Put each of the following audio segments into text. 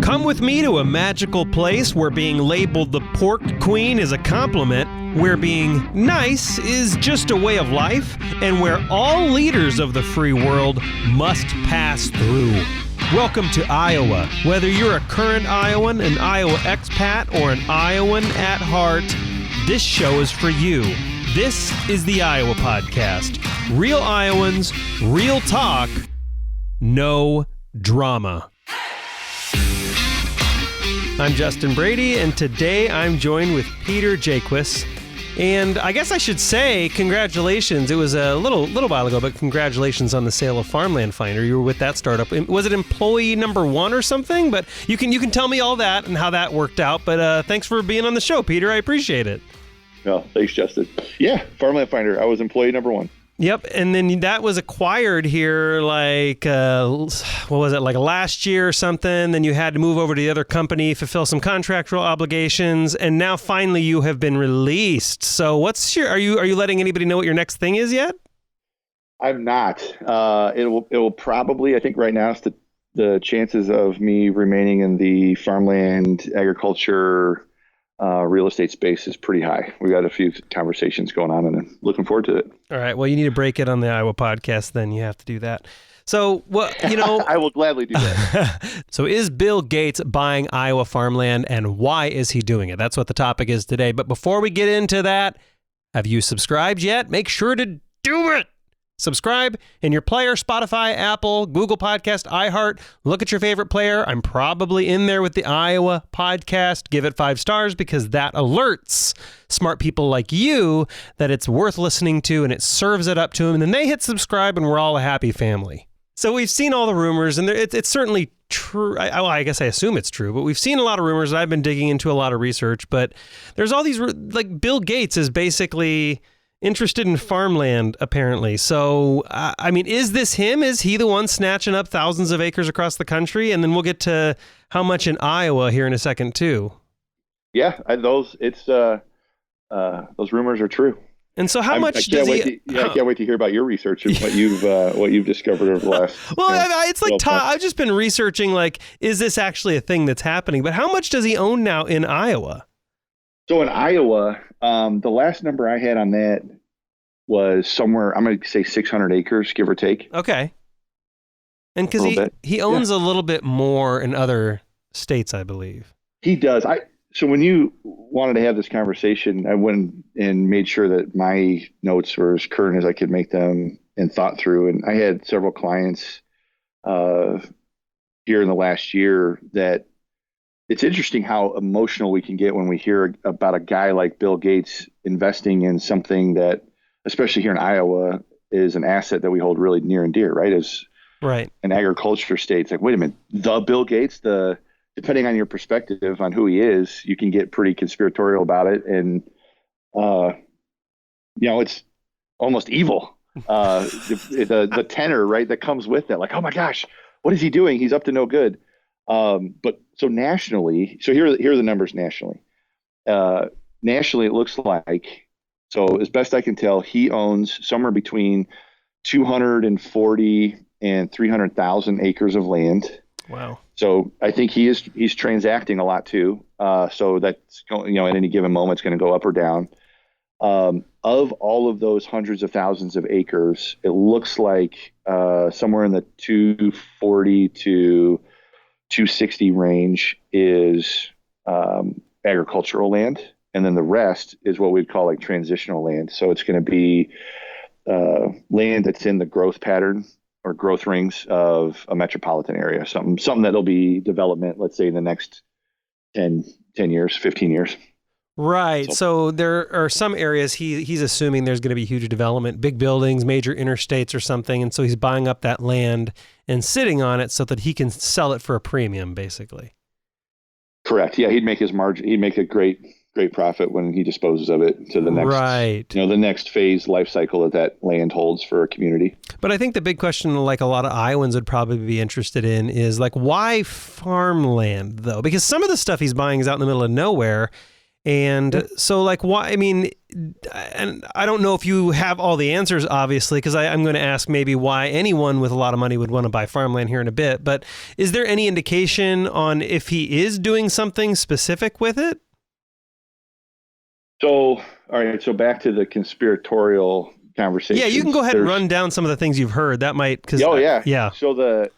Come with me to a magical place where being labeled the pork queen is a compliment, where being nice is just a way of life, and where all leaders of the free world must pass through. Welcome to Iowa. Whether you're a current Iowan, an Iowa expat, or an Iowan at heart, this show is for you. This is the Iowa Podcast. Real Iowans, real talk, no drama. I'm Justin Brady, and today I'm joined with Peter Jaques. And I guess I should say congratulations. It was a little while ago, but congratulations on the sale of Farmland Finder. You were with that startup. Was it employee number 1 or something? But you can tell me all that and how that worked out. But thanks for being on the show, Peter. I appreciate it. Oh, thanks, Justin. Yeah, Farmland Finder. I was employee number 1. Yep, and then that was acquired here like, what was it, like last year or something? Then you had to move over to the other company, fulfill some contractual obligations, and now finally you have been released. So are you letting anybody know what your next thing is yet? I'm not. It will probably, I think right now, the chances of me remaining in the farmland, agriculture, real estate space is pretty high. We got a few conversations going on, and I'm looking forward to it. All right. Well, you need to break it on the Iowa Podcast. Then you have to do that. So, I will gladly do that. So, is Bill Gates buying Iowa farmland, and why is he doing it? That's what the topic is today. But before we get into that, have you subscribed yet? Make sure to do it. Subscribe in your player, Spotify, Apple, Google Podcast, iHeart. Look at your favorite player. I'm probably in there with the Iowa Podcast. Give it 5 stars because that alerts smart people like you that it's worth listening to, and it serves it up to them. And then they hit subscribe, and we're all a happy family. So we've seen all the rumors, and it's certainly true. I guess I assume it's true, but we've seen a lot of rumors. I've been digging into a lot of research, but there's all these, like Bill Gates is basically interested in farmland, apparently. So, is this him? Is he the one snatching up thousands of acres across the country? And then we'll get to how much in Iowa here in a second, too. Yeah, those rumors are true. And so how much does he... I can't wait to hear about your research and what you've discovered over the last... Well, it's like I've just been researching, like, is this actually a thing that's happening? But how much does he own now in Iowa? So in Iowa, the last number I had on that was somewhere, I'm going to say 600 acres, give or take. Okay. And because he owns a little bit more in other states, I believe. He does. So when you wanted to have this conversation, I went and made sure that my notes were as current as I could make them and thought through. And I had several clients here in the last year that it's interesting how emotional we can get when we hear about a guy like Bill Gates investing in something that, especially here in Iowa, is an asset that we hold really near and dear, right? As an agriculture state. It's like, wait a minute, the Bill Gates, depending on your perspective on who he is, you can get pretty conspiratorial about it. And, it's almost evil. The tenor, right, that comes with it. Like, oh my gosh, what is he doing? He's up to no good. But so nationally, so here are the numbers nationally. Nationally, it looks like, so as best I can tell, he owns somewhere between 240 and 300,000 acres of land. Wow. So I think he's transacting a lot too. So that's, at any given moment, it's going to go up or down. Of all of those hundreds of thousands of acres, it looks like somewhere in the 240 to 260 range is agricultural land, and then the rest is what we'd call like transitional land. So it's going to be land that's in the growth pattern or growth rings of a metropolitan area, something that'll be development, let's say in the next 10 years, 15 years. Right. So there are some areas he's assuming there's going to be huge development, big buildings, major interstates or something. And so he's buying up that land and sitting on it so that he can sell it for a premium, basically. Correct. Yeah. He'd make his margin. He'd make a great profit when he disposes of it to the next, the next phase life cycle that land holds for a community. But I think the big question, like a lot of Iowans would probably be interested in, is like, why farmland though? Because some of the stuff he's buying is out in the middle of nowhere. And so like, why, and I don't know if you have all the answers, obviously, because I'm going to ask maybe why anyone with a lot of money would want to buy farmland here in a bit. But is there any indication on if he is doing something specific with it? So, all right. So back to the conspiratorial conversation. Yeah, you can go ahead and run down some of the things you've heard. That might, because yeah. So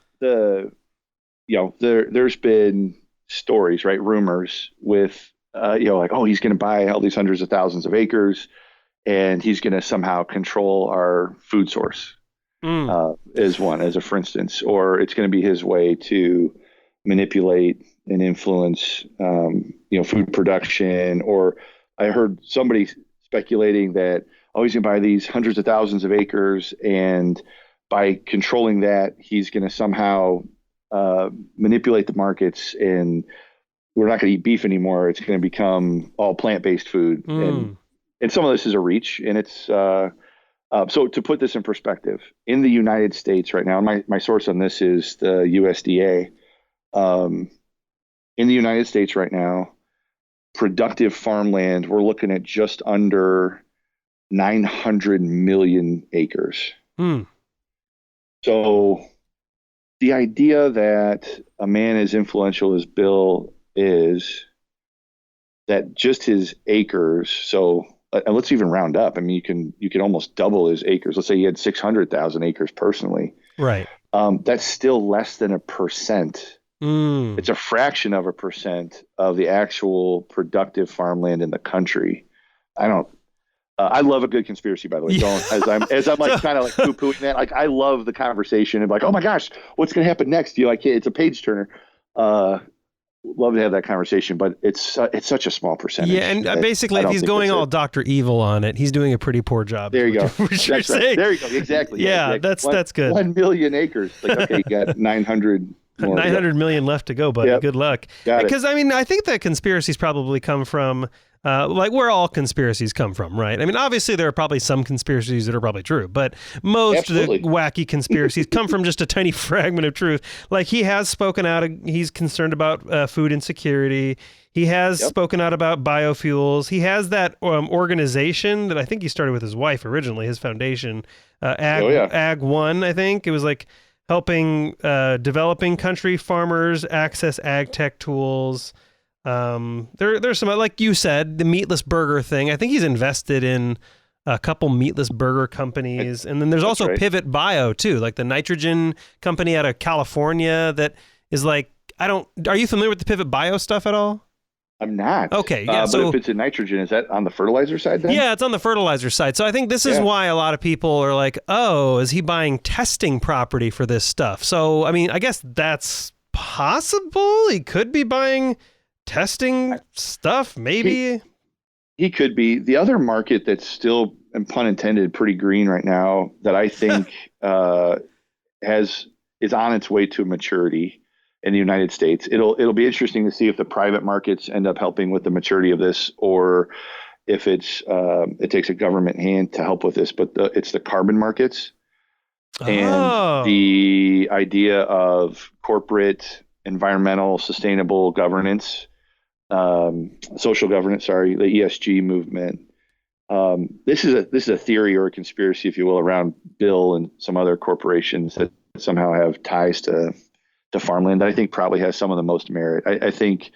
there's been stories, right? Rumors with like, oh, he's going to buy all these hundreds of thousands of acres, and he's going to somehow control our food source. As a for instance, or it's going to be his way to manipulate and influence, food production. Or I heard somebody speculating that, oh, he's going to buy these hundreds of thousands of acres, and by controlling that, he's going to somehow manipulate the markets, and we're not going to eat beef anymore. It's going to become all plant-based food. And some of this is a reach, and it's so to put this in perspective, in the United States right now, my source on this is the USDA. In the United States right now, productive farmland, we're looking at just under 900 million acres. So the idea that a man as influential as Bill is, that just his acres, so and let's even round up. I mean, you can almost double his acres. Let's say he had 600,000 acres personally. Right. That's still less than 1%. It's a fraction of 1% of the actual productive farmland in the country. I love a good conspiracy, by the way. Yeah. As I'm like kind of like poo-pooing that. Like, I love the conversation of like, oh my gosh, what's going to happen next? It's a page turner. Love to have that conversation, but it's such a small percentage. Yeah, and basically, if he's going all Dr. Evil on it, he's doing a pretty poor job. There you go. What you're saying. There you go. Exactly. Yeah, exactly. that's good. 1 million acres. Like, okay, you got 900 more. 900 million left to go, buddy. Yep. Good luck. Because I mean, I think the conspiracies probably come from like where all conspiracies come from, right? I mean, obviously there are probably some conspiracies that are probably true, but most of the wacky conspiracies come from just a tiny fragment of truth. Like, he has spoken out, he's concerned about food insecurity. He has spoken out about biofuels. He has that organization that I think he started with his wife originally, his foundation, Ag One, I think. It was like helping developing country farmers access ag tech tools. There's some, like you said, the meatless burger thing. I think he's invested in a couple meatless burger companies. And then there's also Pivot Bio too, like the nitrogen company out of California that is like, are you familiar with the Pivot Bio stuff at all? I'm not. Okay. Yeah. But if it's in nitrogen, is that on the fertilizer side then? Yeah, it's on the fertilizer side. So I think this is why a lot of people are like, oh, is he buying testing property for this stuff? So, I mean, I guess that's possible. He could be buying testing stuff, maybe. He could be. The other market that's still, and pun intended, pretty green right now that I think is on its way to maturity in the United States. It'll be interesting to see if the private markets end up helping with the maturity of this, or if it takes a government hand to help with this. But it's the carbon markets and the idea of corporate, environmental, sustainable governance, social governance. Sorry, the ESG movement. This is a theory or a conspiracy, if you will, around Bill and some other corporations that somehow have ties to farmland that I think probably has some of the most merit. I think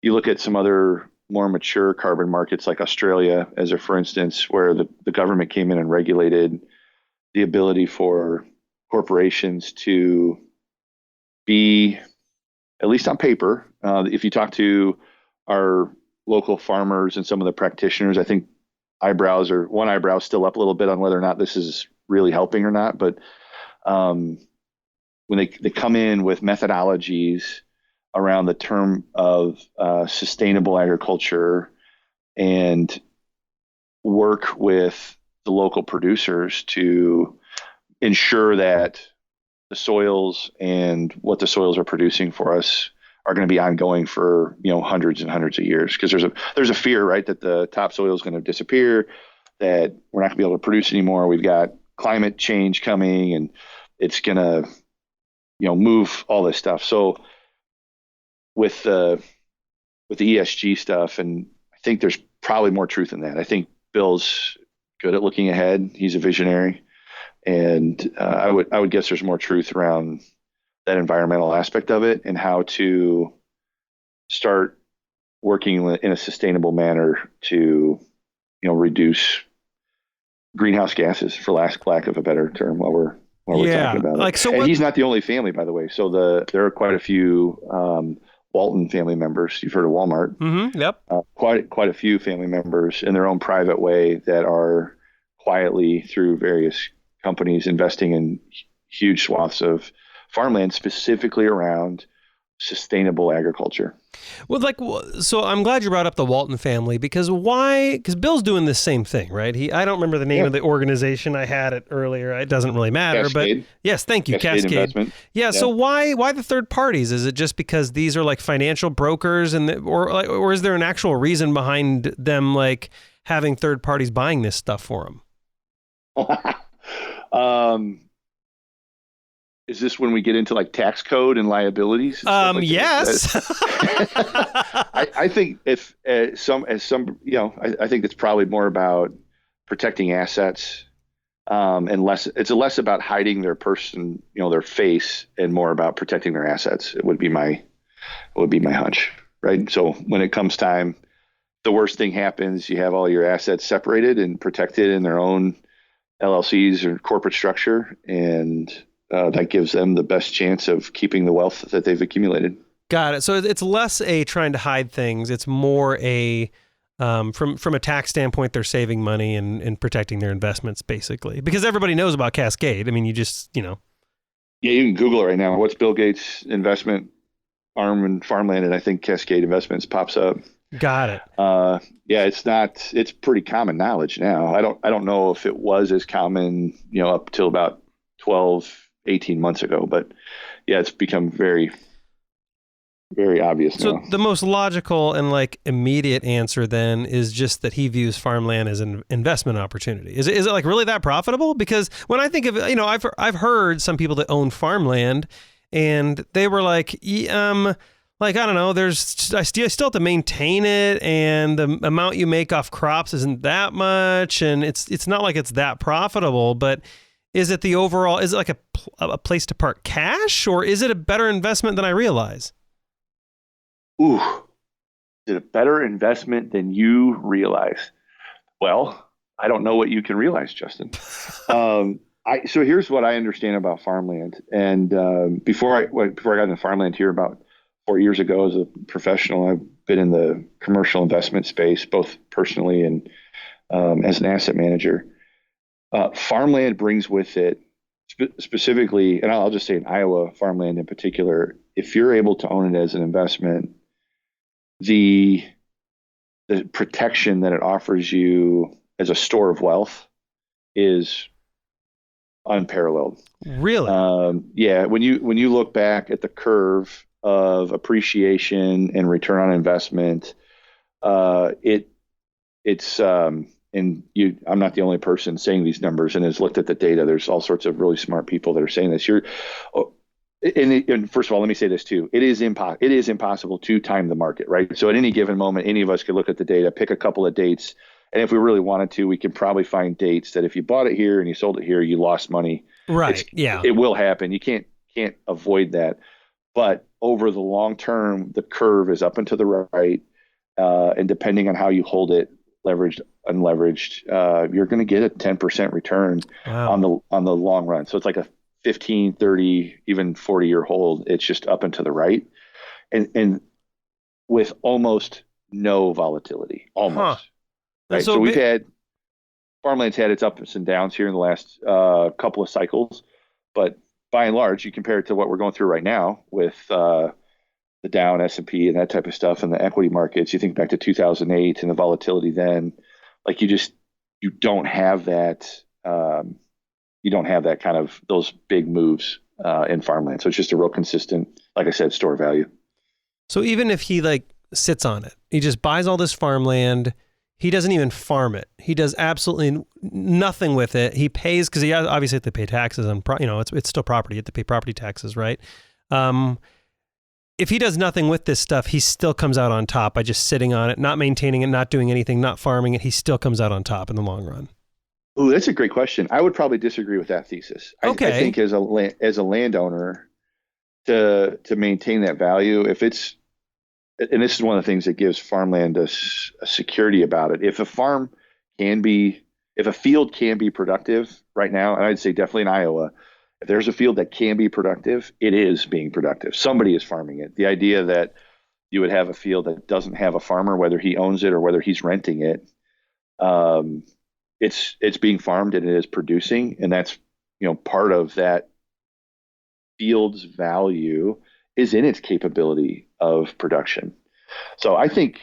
you look at some other more mature carbon markets like Australia, as a for instance, where the government came in and regulated the ability for corporations to be, at least on paper, if you talk to our local farmers and some of the practitioners, I think one eyebrow is still up a little bit on whether or not this is really helping or not. But when they come in with methodologies around the term of sustainable agriculture and work with the local producers to ensure that the soils and what the soils are producing for us are going to be ongoing for hundreds and hundreds of years, because there's a fear, right, that the topsoil is going to disappear, that we're not going to be able to produce anymore. We've got climate change coming, and it's going to move all this stuff. So with the ESG stuff, and I think there's probably more truth in that. I think Bill's good at looking ahead. He's a visionary, and I would guess there's more truth around that environmental aspect of it and how to start working in a sustainable manner to reduce greenhouse gases, for lack of a better term, while we're talking about it. And he's not the only family, by the way. So there are quite a few Walton family members. You've heard of Walmart. Mm-hmm. Yep. Quite a few family members in their own private way that are quietly, through various companies, investing in huge swaths of farmland specifically around sustainable agriculture. Well, so I'm glad you brought up the Walton family, because why? Because Bill's doing the same thing, right? I don't remember the name of the organization. I had it earlier. It doesn't really matter. Cascade. But yes, thank you, Cascade. Investment. Yeah. So why the third parties? Is it just because these are like financial brokers, or is there an actual reason behind them like having third parties buying this stuff for them? Is this when we get into like tax code and liabilities? And yes. I think I think it's probably more about protecting assets, and it's less about hiding their person, their face, and more about protecting their assets. It would be my hunch, right? So when it comes time, the worst thing happens. You have all your assets separated and protected in their own LLCs or corporate structure, and that gives them the best chance of keeping the wealth that they've accumulated. Got it. So it's less a trying to hide things. It's more a from a tax standpoint, they're saving money and protecting their investments, basically, because everybody knows about Cascade. I mean, you just Yeah, you can Google it right now. What's Bill Gates' investment arm in farmland? And I think Cascade Investments pops up. Got it. Yeah, it's pretty common knowledge now. I don't know if it was as common, up till about 18 months ago, but yeah, it's become very, very obvious now. So the most logical and like immediate answer then is just that he views farmland as an investment opportunity. Is it like really that profitable? Because when I think of it, I've heard some people that own farmland, and they were like, I don't know, I still have to maintain it, and the amount you make off crops isn't that much, and it's not like it's that profitable. But is it like a place to park cash, or is it a better investment than I realize? Ooh, is it a better investment than you realize? Well, I don't know what you can realize, Justin. So here's what I understand about farmland. And before I got into farmland here about 4 years ago as a professional, I've been in the commercial investment space, both personally and as an asset manager. Farmland brings with it, specifically, and I'll just say in Iowa farmland in particular, if you're able to own it as an investment, the protection that it offers you as a store of wealth is unparalleled. Really? Yeah. When you look back at the curve of appreciation and return on investment, it's and I'm not the only person saying these numbers and has looked at the data. There's all sorts of really smart people that are saying this. And first of all, let me say this too. It is impossible to time the market, right? So at any given moment, any of us could look at the data, pick a couple of dates, and if we really wanted to, we can probably find dates that if you bought it here and you sold it here, you lost money. Right. Yeah. It will happen. You can't avoid that. But over the long term, the curve is up and to the right, and depending on how you hold it, leveraged, unleveraged, you're going to get a 10% return on the long run. So it's like a 15, 30, even 40-year hold. It's just up and to the right, and with almost no volatility, almost. Right. So we've had farmland's had its ups and downs here in the last couple of cycles, but by and large, you compare it to what we're going through right now with the Dow and S&P and that type of stuff in the equity markets. You think back to 2008 and the volatility then, like you don't have that. You don't have that kind of those big moves in farmland. So it's just a real consistent, like I said, store value. So even if he like sits on it, he just buys all this farmland. He doesn't even farm it. He does absolutely nothing with it. He pays because he obviously has to pay taxes on, it's still property. You have to pay property taxes, right? if he does nothing with this stuff, he still comes out on top by just sitting on it, not maintaining it, not doing anything, not farming it. He still comes out on top in the long run. Oh, that's a great question. I would probably disagree with that thesis. Okay. I think as a landowner, to maintain that value, if it's, and this is one of the things that gives farmland a security about it. If a field can be productive right now, and I'd say definitely in Iowa, if there's a field that can be productive, it is being productive. Somebody is farming it. The idea that you would have a field that doesn't have a farmer, whether he owns it or whether he's renting it, it's being farmed and it is producing, and that's part of that field's value is in its capability of production. So I think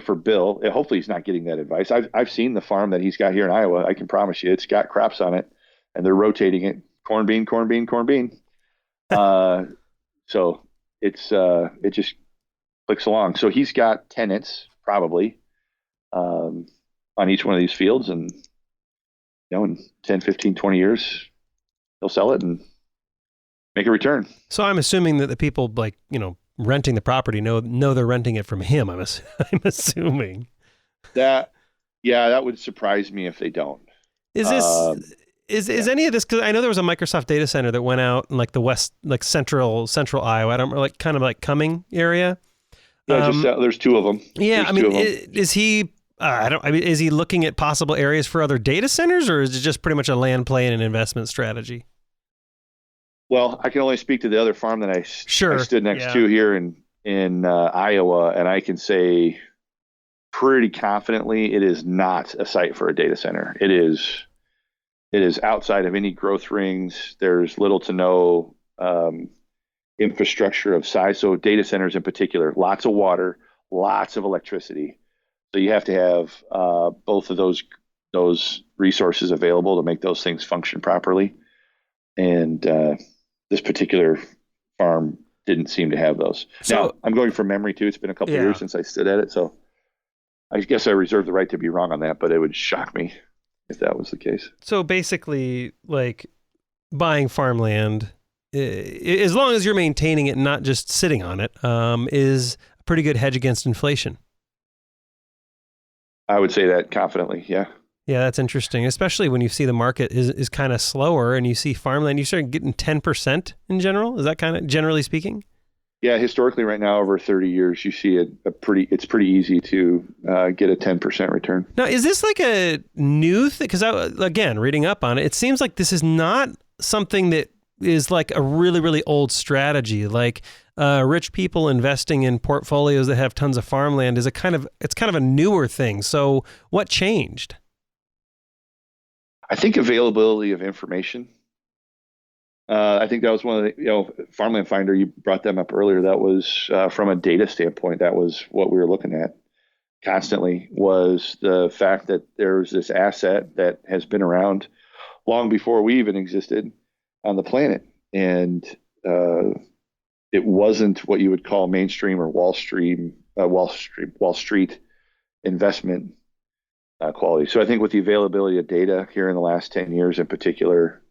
for Bill, hopefully he's not getting that advice. I've seen the farm that he's got here in Iowa. I can promise you, it's got crops on it, and they're rotating it: corn, bean, corn, bean, corn, bean. So it just clicks along. So he's got tenants probably on each one of these fields, and in 10, 15, 20 years, he'll sell it and make a return. So I'm assuming that the people renting the property know they're renting it from him. I'm assuming that would surprise me if they don't. Is this is any of this, because I know there was a Microsoft data center that went out in the west, central Iowa. I don't remember, kind of Cumming area. Yeah, there's two of them. Yeah, is he? Is he looking at possible areas for other data centers, or is it just pretty much a land play and an investment strategy? Well, I can only speak to the other farm that I stood next to here in Iowa, and I can say pretty confidently it is not a site for a data center. It is outside of any growth rings. There's little to no infrastructure of size. So data centers in particular, lots of water, lots of electricity. So you have to have both of those resources available to make those things function properly. And this particular farm didn't seem to have those. So, now, I'm going from memory too. It's been a couple of years since I stood at it. So I guess I reserve the right to be wrong on that, but it would shock me if that was the case. So basically, buying farmland, as long as you're maintaining it and not just sitting on it, is a pretty good hedge against inflation. I would say that confidently, yeah. Yeah, that's interesting, especially when you see the market is kind of slower and you see farmland, you start getting 10% in general. Is that kind of generally speaking? Yeah, historically right now over 30 years, you see it's pretty easy to get a 10% return. Now, is this a new thing? Because again, reading up on it, it seems like this is not something that is a really, really old strategy. Rich people investing in portfolios that have tons of farmland is kind of a newer thing. So what changed? I think availability of information. I think that was one of the, Farmland Finder, you brought them up earlier. That was from a data standpoint, that was what we were looking at constantly, was the fact that there's this asset that has been around long before we even existed on the planet. And it wasn't what you would call mainstream or Wall Street investment quality. So I think with the availability of data here in the last 10 years in particular,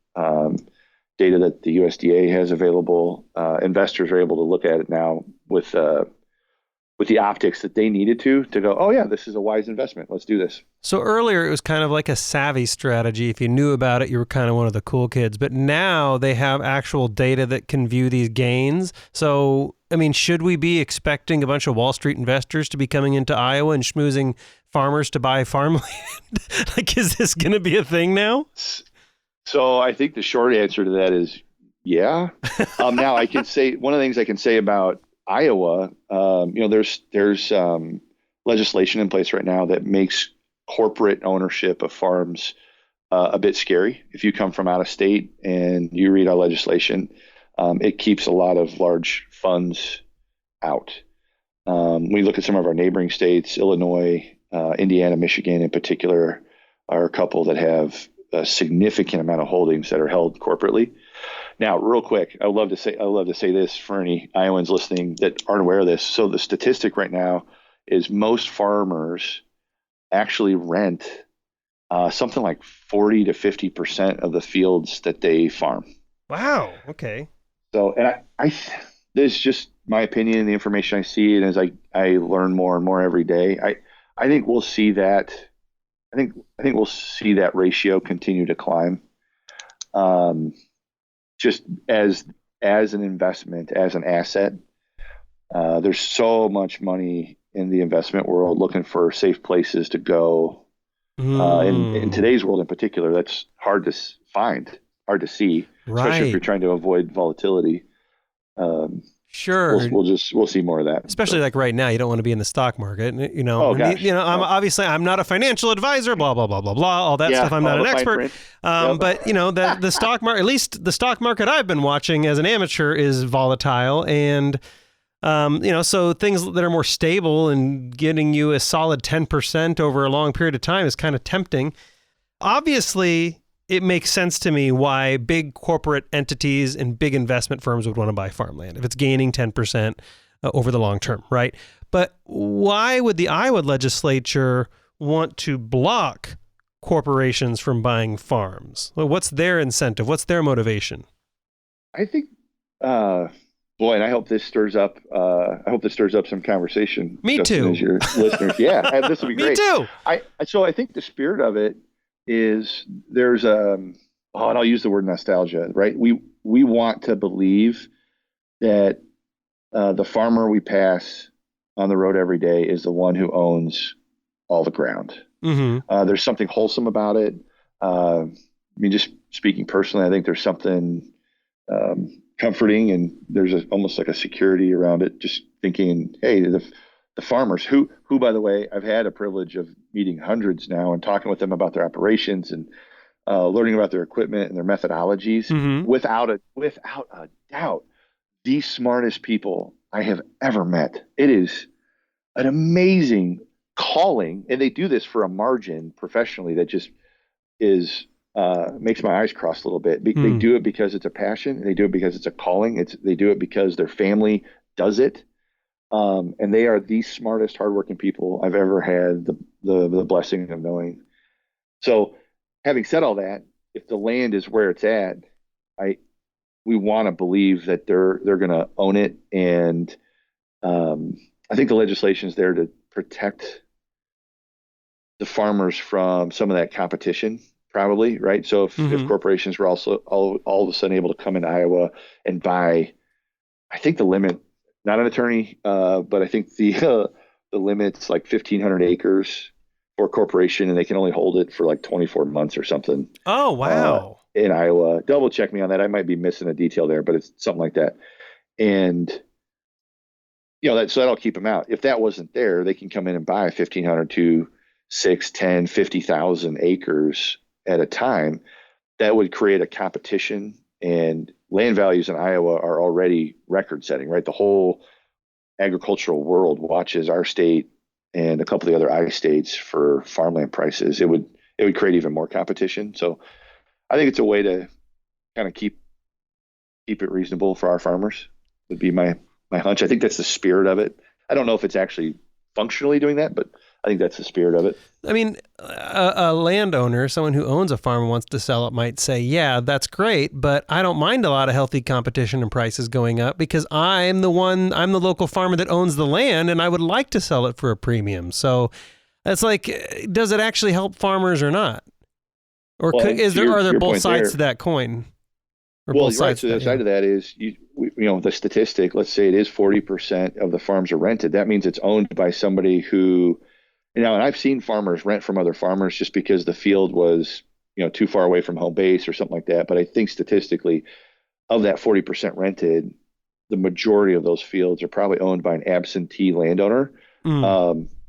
data that the USDA has available, investors are able to look at it now with the optics that they needed to go, oh yeah, this is a wise investment. Let's do this. So earlier it was kind of like a savvy strategy. If you knew about it, you were kind of one of the cool kids. But now they have actual data that can view these gains. So, should we be expecting a bunch of Wall Street investors to be coming into Iowa and schmoozing farmers to buy farmland? Is this going to be a thing now? So I think the short answer to that is yeah. Now I can say, one of the things I can say about Iowa, there's legislation in place right now that makes corporate ownership of farms a bit scary. If you come from out of state and you read our legislation, it keeps a lot of large funds out. We look at some of our neighboring states, Illinois, Indiana, Michigan in particular, are a couple that have a significant amount of holdings that are held corporately. Now, real quick, I love to say this for any Iowans listening that aren't aware of this. So the statistic right now is most farmers actually rent something like 40 to 50% of the fields that they farm. Wow. Okay. So, and I there's just my opinion, the information I see, and as I learn more and more every day, I think we'll see that. I think we'll see that ratio continue to climb. Um, just as an investment, as an asset, there's so much money in the investment world looking for safe places to go. In today's world in particular, that's hard to find, hard to see, especially if you're Right. trying to avoid volatility. Sure. We'll see more of that. Especially So, like right now, you don't want to be in the stock market, oh And gosh, I'm not a financial advisor, blah blah blah blah blah, all that yeah, stuff. I'm not all an the fine expert, print. Yep. but the stock market, at least the stock market I've been watching as an amateur, is volatile, and so things that are more stable and getting you a solid 10% over a long period of time is kind of tempting. Obviously, it makes sense to me why big corporate entities and big investment firms would want to buy farmland if it's gaining 10% over the long term, right? But why would the Iowa legislature want to block corporations from buying farms? Well, what's their incentive? What's their motivation? I think, boy, and I hope this stirs up. I hope this stirs up some conversation. Me Justin, too. as your listeners. Yeah, this will be Me great. too. So I think the spirit of it is there's and I'll use the word nostalgia, right? We want to believe that the farmer we pass on the road every day is the one who owns all the ground. Mm-hmm. There's something wholesome about it. I mean, just speaking personally, I think there's something comforting, and there's almost like a security around it. Just thinking, hey, the farmers who, by the way, I've had a privilege of meeting hundreds now and talking with them about their operations and learning about their equipment and their methodologies. Mm-hmm. Without a doubt, the smartest people I have ever met. It is an amazing calling, and they do this for a margin professionally that just is makes my eyes cross a little bit. They do it because it's a passion, and they do it because it's a calling. They do it because their family does it, and they are the smartest, hardworking people I've ever had the blessing of knowing. So, having said all that, if the land is where it's at, we want to believe that they're going to own it, and I think the legislation is there to protect the farmers from some of that competition, probably, right? So if corporations were also all of a sudden able to come into Iowa and buy, I think the limit, not an attorney, but I think the limit's like 1,500 acres for a corporation, and they can only hold it for like 24 months or something. Oh, wow. In Iowa. Double check me on that. I might be missing a detail there, but it's something like that. And so that'll keep them out. If that wasn't there, they can come in and buy 1,500 to 6, 10, 50,000 acres at a time. That would create a competition, and land values in Iowa are already record setting, right? The whole agricultural world watches our state and a couple of the other I states for farmland prices. It would create even more competition. So I think it's a way to kind of keep it reasonable for our farmers, would be my hunch. I think that's the spirit of it. I don't know if it's actually functionally doing that, but I think that's the spirit of it. I mean, a landowner, someone who owns a farm and wants to sell it, might say, yeah, that's great, but I don't mind a lot of healthy competition and prices going up because I'm the local farmer that owns the land, and I would like to sell it for a premium. So it's like, does it actually help farmers or not? Or are there both sides to that coin? Or both sides to the other side of that is, the statistic, let's say it is 40% of the farms are rented. That means it's owned by somebody who, and I've seen farmers rent from other farmers just because the field was, too far away from home base or something like that. But I think statistically, of that 40% rented, the majority of those fields are probably owned by an absentee landowner.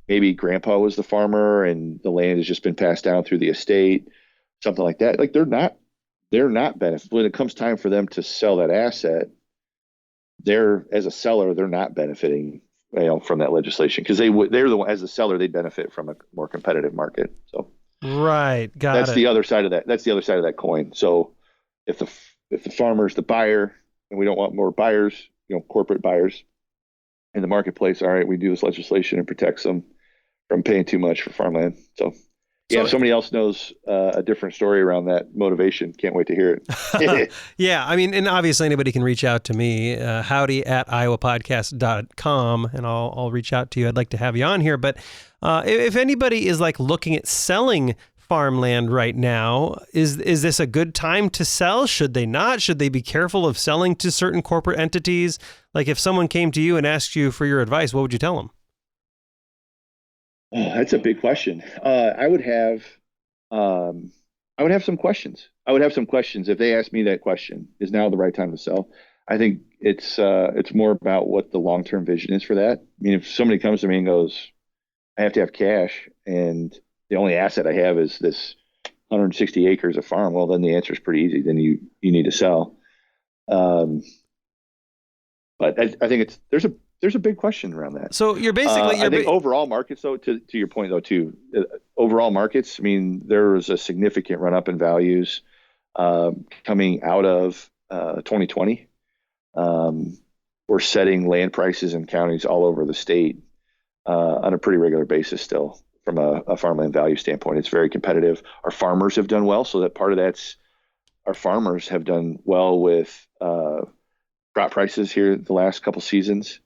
Maybe grandpa was the farmer and the land has just been passed down through the estate, something like that. Like they're not benefit when it comes time for them to sell that asset. As a seller, they're not benefiting from that legislation, because they're the one, as a seller, they benefit from a more competitive market. So right, that's the other side of that. That's the other side of that coin. So if the farmer's the buyer, and we don't want more buyers, corporate buyers in the marketplace, all right, we do this legislation and protects them from paying too much for farmland. So Yeah, So if somebody else knows a different story around that motivation, can't wait to hear it. yeah, I mean, and obviously anybody can reach out to me, howdy@iowapodcast.com, and I'll reach out to you. I'd like to have you on here. But if anybody is like looking at selling farmland right now, is this a good time to sell? Should they not? Should they be careful of selling to certain corporate entities? Like if someone came to you and asked you for your advice, what would you tell them? Oh, that's a big question. I would have some questions. I would have some questions if they asked me that question. Is now the right time to sell? I think it's more about what the long-term vision is for that. I mean, if somebody comes to me and goes, "I have to have cash, and the only asset I have is this 160 acres of farm," well, then the answer is pretty easy. Then you need to sell. Um, but I think there's a big question around that. So you're basically, I think overall markets, though, to your point, though, too, overall markets, I mean, there was a significant run up in values coming out of 2020. We're setting land prices in counties all over the state on a pretty regular basis still from a farmland value standpoint. It's very competitive. Our farmers have done well, so that part of that's our farmers have done well with crop prices here the last couple seasons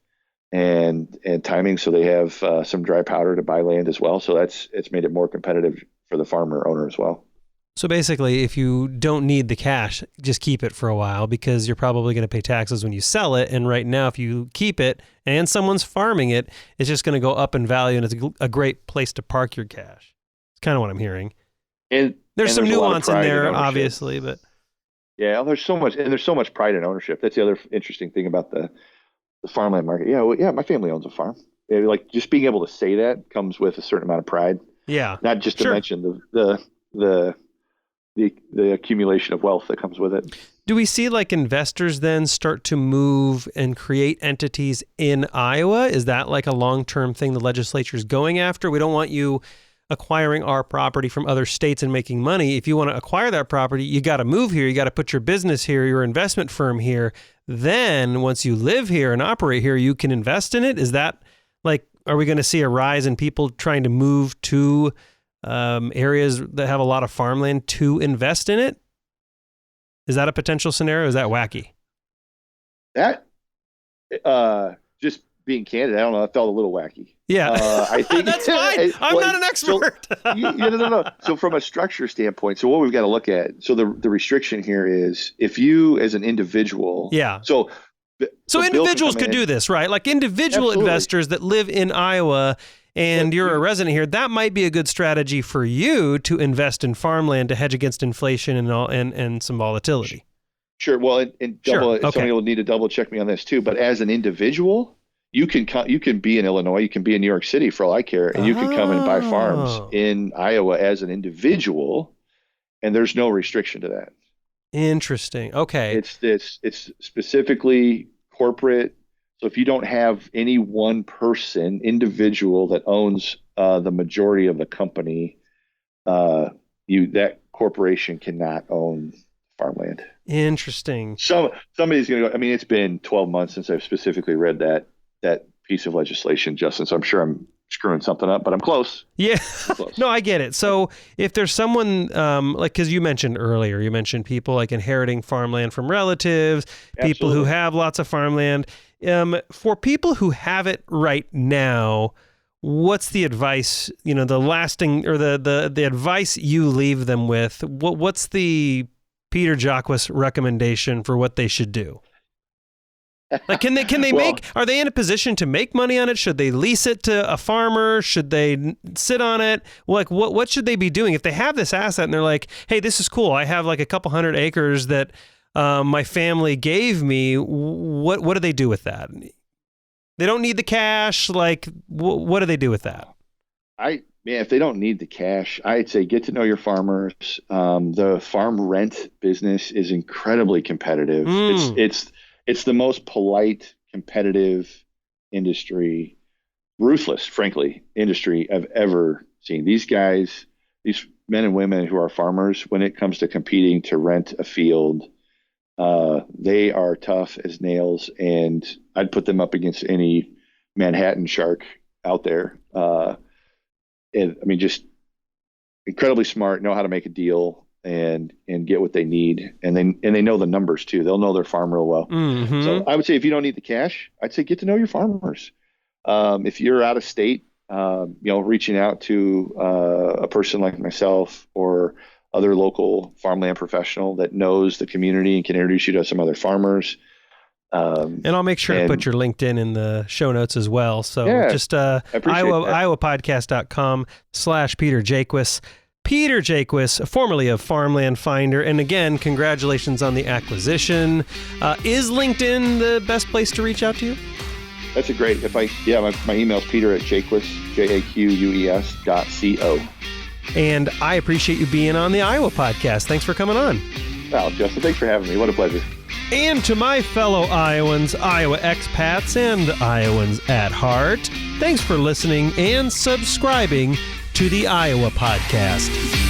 and timing, so they have some dry powder to buy land as well. So it's made it more competitive for the farmer owner as well. So basically, if you don't need the cash, just keep it for a while because you're probably going to pay taxes when you sell it. And right now, if you keep it and someone's farming it, it's just going to go up in value, and it's a great place to park your cash. It's kind of what I'm hearing. And there's some nuance in there, obviously, but yeah, there's so much pride in ownership. That's the other interesting thing about the farmland market. Yeah, well, yeah, my family owns a farm. Like just being able to say that comes with a certain amount of pride. Yeah, not just to mention the accumulation of wealth that comes with it. Do we see like investors then start to move and create entities in Iowa? Is that like a long-term thing the legislature is going after? We don't want you acquiring our property from other states and making money. If you want to acquire that property, you got to move here. You got to put your business here, your investment firm here. Then once you live here and operate here, you can invest in it. Is that like, are we going to see a rise in people trying to move to areas that have a lot of farmland to invest in it? Is that a potential scenario? Is that wacky? That, just being candid, I don't know. That felt a little wacky. Yeah, I think that's fine. I'm not an expert. No. So from a structure standpoint, so what we've got to look at, so the restriction here is if you as an individual, yeah. So individuals could do this, right? Like individual investors that live in Iowa and you're a resident here, that might be a good strategy for you to invest in farmland to hedge against inflation and some volatility. Sure. Well, somebody will need to double check me on this too. But as an individual, you can be in Illinois, you can be in New York City for all I care, and you can come and buy farms in Iowa as an individual, and there's no restriction to that. Interesting. Okay. It's specifically corporate. So if you don't have any one person, individual that owns the majority of the company, that corporation cannot own farmland. Interesting. Somebody's going to go. I mean, it's been 12 months since I've specifically read that piece of legislation, Justin. So I'm sure I'm screwing something up, but I'm close. Yeah. I'm close. No, I get it. So if there's someone like, because you mentioned people like inheriting farmland from relatives, people who have lots of farmland. For people who have it right now, what's the advice, the lasting or the advice you leave them with? What's the Peter Jaques recommendation for what they should do? Like, can they are they in a position to make money on it? Should they lease it to a farmer? Should they sit on it? Like, what should they be doing if they have this asset and they're like, hey, this is cool. I have like a couple hundred acres that my family gave me. What do they do with that? They don't need the cash. Like, what do they do with that? If they don't need the cash, I'd say get to know your farmers. The farm rent business is incredibly competitive. It's the most polite, competitive industry, ruthless, frankly, industry I've ever seen. These guys, these men and women who are farmers, when it comes to competing to rent a field, they are tough as nails, and I'd put them up against any Manhattan shark out there. And I mean, just incredibly smart, know how to make a deal and get what they need. And they know the numbers too. They'll know their farm real well. Mm-hmm. So I would say if you don't need the cash, I'd say get to know your farmers. If you're out of state, reaching out to a person like myself or other local farmland professional that knows the community and can introduce you to some other farmers. And I'll make sure to put your LinkedIn in the show notes as well. So just iowapodcast.com/Peter Jaques. Peter Jaques, formerly of Farmland Finder. And again, congratulations on the acquisition. Is LinkedIn the best place to reach out to you? That's a great, my email is peter@Jaques, JAQUES.co. And I appreciate you being on the Iowa podcast. Thanks for coming on. Well, Justin, thanks for having me. What a pleasure. And to my fellow Iowans, Iowa expats, and Iowans at heart, thanks for listening and subscribing to the Iowa Podcast.